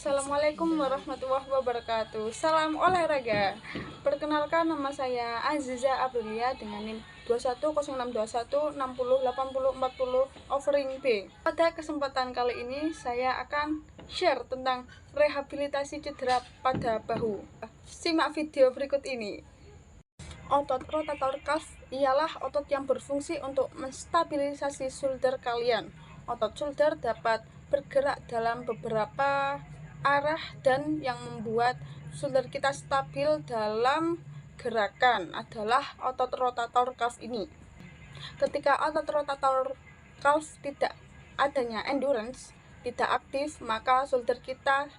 Assalamualaikum warahmatullahi wabarakatuh. Salam olahraga. Perkenalkan, nama saya Aziza Aprilia dengan NIM 210621608040 offering B. Pada kesempatan kali ini saya akan share tentang rehabilitasi cedera pada bahu. Simak video berikut ini. Otot rotator cuff ialah otot yang berfungsi untuk menstabilisasi shoulder kalian. Otot shoulder dapat bergerak dalam beberapa arah dan yang membuat shoulder kita stabil dalam gerakan adalah otot rotator cuff ini. Ketika otot rotator cuff tidak adanya endurance, tidak aktif, maka shoulder kita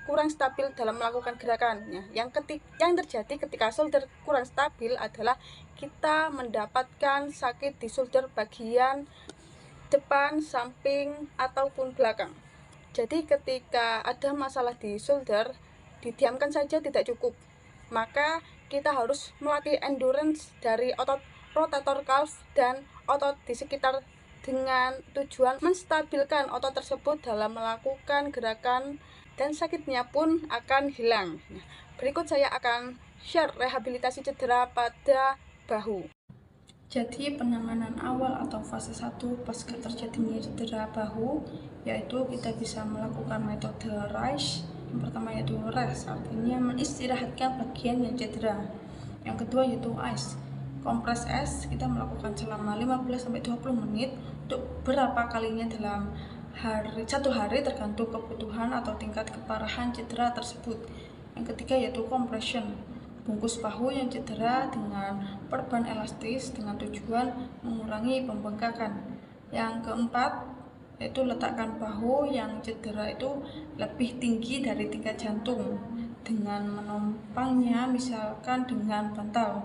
kurang stabil dalam melakukan gerakannya. Yang terjadi ketika shoulder kurang stabil adalah kita mendapatkan sakit di shoulder bagian depan, samping, ataupun belakang. Jadi ketika ada masalah di shoulder, didiamkan saja tidak cukup. Maka kita harus melatih endurance dari otot rotator cuff dan otot di sekitar dengan tujuan menstabilkan otot tersebut dalam melakukan gerakan dan sakitnya pun akan hilang. Berikut saya akan share rehabilitasi cedera pada bahu. Jadi penanganan awal atau fase 1 pasca terjadinya cedera bahu yaitu kita bisa melakukan metode RICE. Yang pertama yaitu rest, artinya menistirahatkan bagian yang cedera. Yang kedua yaitu ice, kompres es, kita melakukan selama 15-20 menit untuk berapa kalinya dalam satu hari tergantung kebutuhan atau tingkat keparahan cedera tersebut. Yang ketiga yaitu compression, bungkus bahu yang cedera dengan perban elastis dengan tujuan mengurangi pembengkakan. Yang keempat yaitu letakkan bahu yang cedera itu lebih tinggi dari tingkat jantung dengan menompangnya misalkan dengan bantal,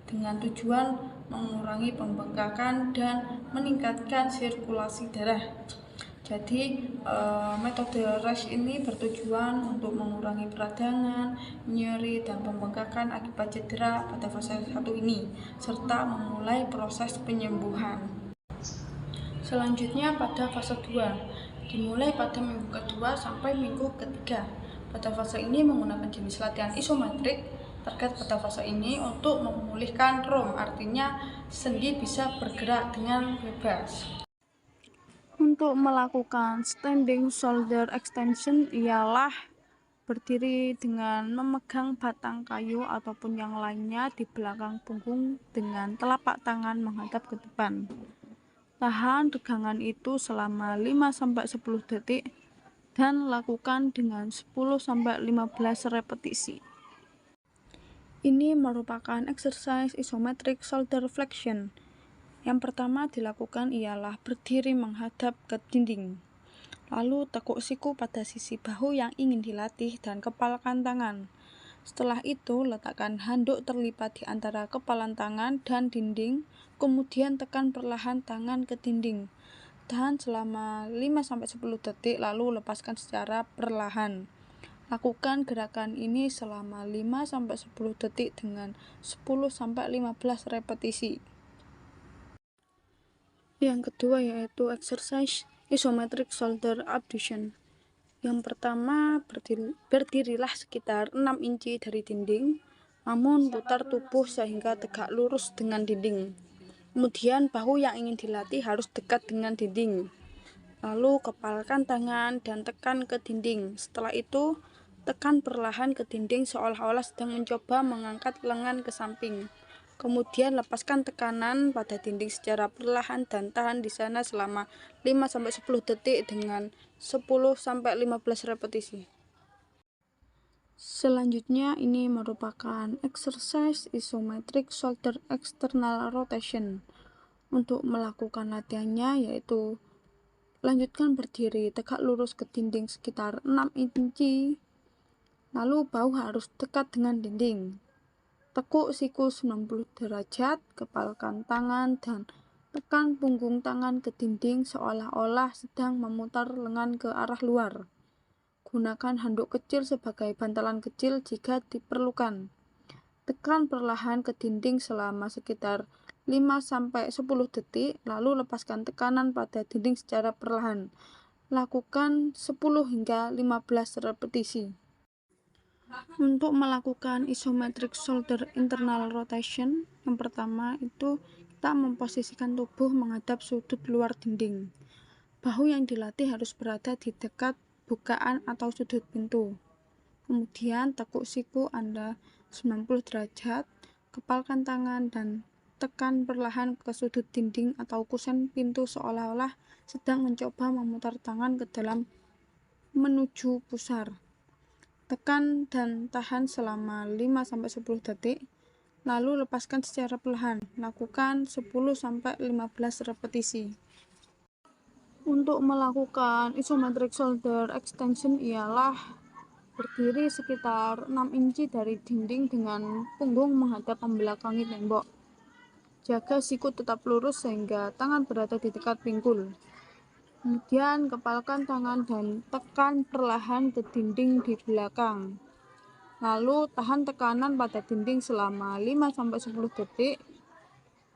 dengan tujuan mengurangi pembengkakan dan meningkatkan sirkulasi darah. Jadi metode RICE ini bertujuan untuk mengurangi peradangan, nyeri, dan pembengkakan akibat cedera pada fase 1 ini, serta memulai proses penyembuhan. Selanjutnya pada fase 2, dimulai pada minggu kedua sampai minggu ketiga. Pada fase ini menggunakan jenis latihan isometrik. Target pada fase ini untuk memulihkan ROM, artinya sendi bisa bergerak dengan bebas. Untuk melakukan standing shoulder extension ialah berdiri dengan memegang batang kayu ataupun yang lainnya di belakang punggung dengan telapak tangan menghadap ke depan. Tahan regangan itu selama 5-10 detik dan lakukan dengan 10-15 repetisi. Ini merupakan exercise isometric shoulder flexion. Yang pertama dilakukan ialah berdiri menghadap ke dinding. Lalu tekuk siku pada sisi bahu yang ingin dilatih dan kepalkan tangan. Setelah itu letakkan handuk terlipat di antara kepalan tangan dan dinding, kemudian tekan perlahan tangan ke dinding. Tahan selama 5-10 detik lalu lepaskan secara perlahan. Lakukan gerakan ini selama 5-10 detik dengan 10-15 repetisi. Yang kedua yaitu exercise isometric shoulder abduction. Yang pertama, berdirilah sekitar 6 inci dari dinding, namun putar tubuh sehingga tegak lurus dengan dinding. Kemudian bahu yang ingin dilatih harus dekat dengan dinding. Lalu kepalkan tangan dan tekan ke dinding. Setelah itu, tekan perlahan ke dinding seolah-olah sedang mencoba mengangkat lengan ke samping. Kemudian lepaskan tekanan pada dinding secara perlahan dan tahan di sana selama 5-10 detik dengan 10-15 repetisi. Selanjutnya ini merupakan exercise isometric shoulder external rotation. Untuk melakukan latihannya yaitu lanjutkan berdiri tegak lurus ke dinding sekitar 6 inci. Lalu bahu harus dekat dengan dinding. Tekuk siku 90 derajat, kepalkan tangan dan tekan punggung tangan ke dinding seolah-olah sedang memutar lengan ke arah luar. Gunakan handuk kecil sebagai bantalan kecil jika diperlukan. Tekan perlahan ke dinding selama sekitar 5-10 detik, lalu lepaskan tekanan pada dinding secara perlahan. Lakukan 10 hingga 15 repetisi. Untuk melakukan isometric shoulder internal rotation, yang pertama itu kita memposisikan tubuh menghadap sudut luar dinding. Bahu yang dilatih harus berada di dekat bukaan atau sudut pintu. Kemudian tekuk siku Anda 90 derajat, kepalkan tangan dan tekan perlahan ke sudut dinding atau kusen pintu seolah-olah sedang mencoba memutar tangan ke dalam menuju pusar. Tekan dan tahan selama 5-10 detik, lalu lepaskan secara perlahan. Lakukan 10-15 repetisi. Untuk melakukan isometric shoulder extension ialah berdiri sekitar 6 inci dari dinding dengan punggung menghadap membelakangi tembok. Jaga siku tetap lurus sehingga tangan berada di dekat pinggul. Kemudian kepalkan tangan dan tekan perlahan ke dinding di belakang. Lalu tahan tekanan pada dinding selama 5-10 detik.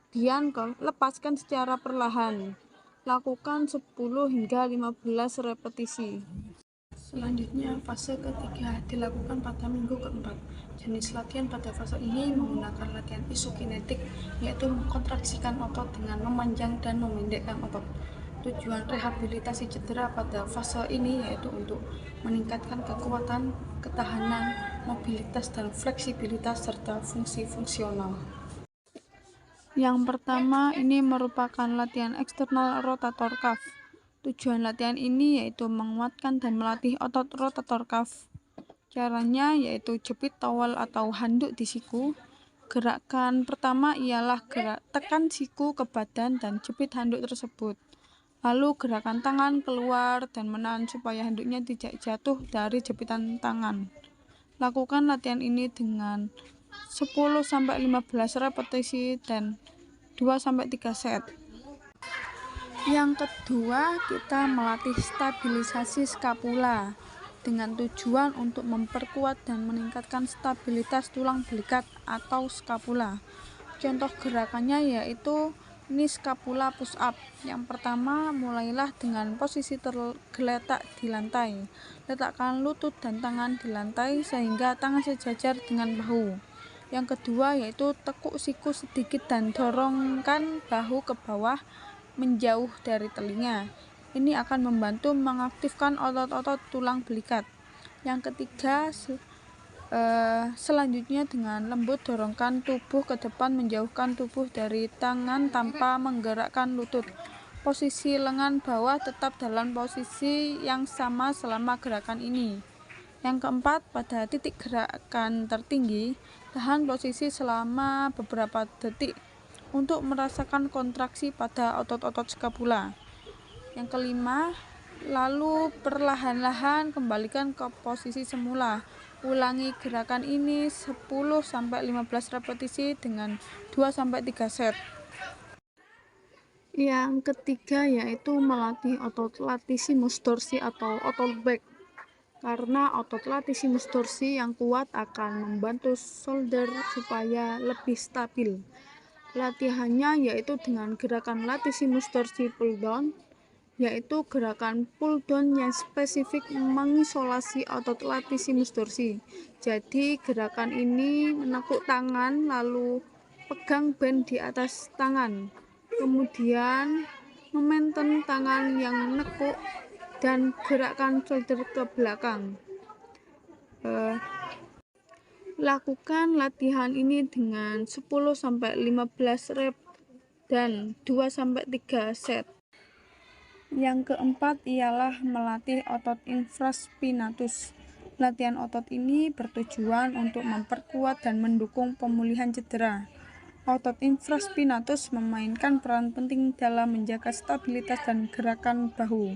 Kemudian lepaskan secara perlahan. Lakukan 10 hingga 15 repetisi. Selanjutnya, fase ketiga dilakukan pada minggu keempat. Jenis latihan pada fase ini menggunakan latihan isokinetik, yaitu mengkontraksikan otot dengan memanjang dan memendekkan otot. Tujuan rehabilitasi cedera pada fase ini yaitu untuk meningkatkan kekuatan, ketahanan, mobilitas, dan fleksibilitas, serta fungsi fungsional. Yang pertama, ini merupakan latihan eksternal rotator cuff. Tujuan latihan ini yaitu menguatkan dan melatih otot rotator cuff. Caranya yaitu jepit towel atau handuk di siku. Gerakan pertama ialah tekan siku ke badan dan jepit handuk tersebut. Lalu gerakan tangan keluar dan menahan supaya handuknya tidak jatuh dari jepitan tangan. Lakukan latihan ini dengan 10-15 repetisi dan 2-3 set. Yang kedua, kita melatih stabilisasi skapula dengan tujuan untuk memperkuat dan meningkatkan stabilitas tulang belikat atau skapula. Contoh gerakannya yaitu ini scapula push up. Yang pertama, mulailah dengan posisi tergeletak di lantai. Letakkan lutut dan tangan di lantai sehingga tangan sejajar dengan bahu. Yang kedua yaitu tekuk siku sedikit dan dorongkan bahu ke bawah menjauh dari telinga. Ini akan membantu mengaktifkan otot-otot tulang belikat. Yang ketiga, selanjutnya dengan lembut dorongkan tubuh ke depan menjauhkan tubuh dari tangan tanpa menggerakkan lutut. Posisi lengan bawah tetap dalam posisi yang sama selama gerakan ini. Yang keempat, pada titik gerakan tertinggi, tahan posisi selama beberapa detik untuk merasakan kontraksi pada otot-otot skapula. Yang kelima, lalu perlahan-lahan kembalikan ke posisi semula. Ulangi gerakan ini 10-15 repetisi dengan 2-3 set. Yang ketiga yaitu melatih otot latissimus dorsi atau otot back. Karena otot latissimus dorsi yang kuat akan membantu shoulder supaya lebih stabil. Latihannya yaitu dengan gerakan latissimus dorsi pull down, yaitu gerakan pull down yang spesifik mengisolasi otot latissimus dorsi. Jadi gerakan ini menekuk tangan lalu pegang band di atas tangan, kemudian memaintain tangan yang nekuk dan gerakkan shoulder ke belakang. Lakukan latihan ini dengan 10-15 rep dan 2-3 set. Yang keempat ialah melatih otot infraspinatus. Latihan otot ini bertujuan untuk memperkuat dan mendukung pemulihan cedera. Otot infraspinatus memainkan peran penting dalam menjaga stabilitas dan gerakan bahu.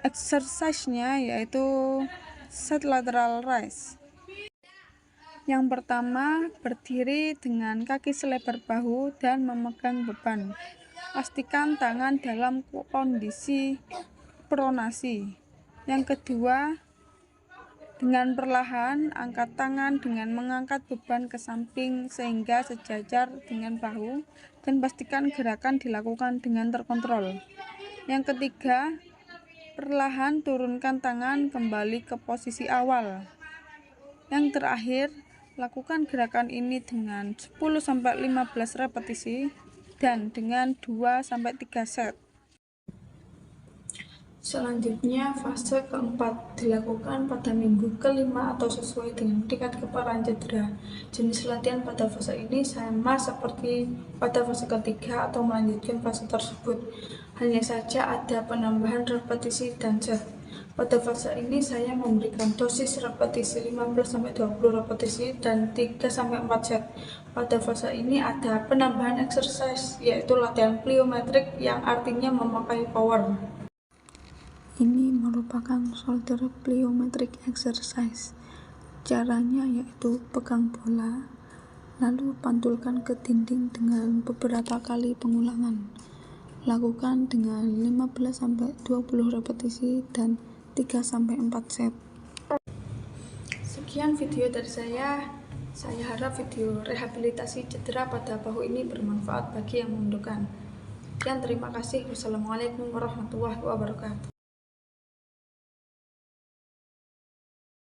Exercise-nya yaitu set lateral raise. Yang pertama, berdiri dengan kaki selebar bahu dan memegang beban. Pastikan tangan dalam kondisi pronasi. Yang kedua, dengan perlahan angkat tangan dengan mengangkat beban ke samping sehingga sejajar dengan bahu dan pastikan gerakan dilakukan dengan terkontrol. Yang ketiga, Perlahan turunkan tangan kembali ke posisi awal. Yang terakhir, lakukan gerakan ini dengan 10-15 repetisi dan dengan 2-3 set. Selanjutnya, fase keempat dilakukan pada minggu kelima atau sesuai dengan tingkat keparahan cedera. Jenis latihan pada fase ini sama seperti pada fase ketiga atau melanjutkan fase tersebut. Hanya saja ada penambahan repetisi dan set. Pada fase ini saya memberikan dosis repetisi 15-20 repetisi dan 3-4 set. Pada fase ini ada penambahan exercise, yaitu latihan plyometric yang artinya memakai power. Ini merupakan shoulder plyometric exercise. Caranya yaitu pegang bola, lalu pantulkan ke dinding dengan beberapa kali pengulangan. Lakukan dengan 15-20 repetisi dan 3-4 set. Sekian video dari saya. Saya harap video rehabilitasi cedera pada bahu ini bermanfaat bagi yang membutuhkan. Sekian, terima kasih. Wassalamualaikum warahmatullahi wabarakatuh.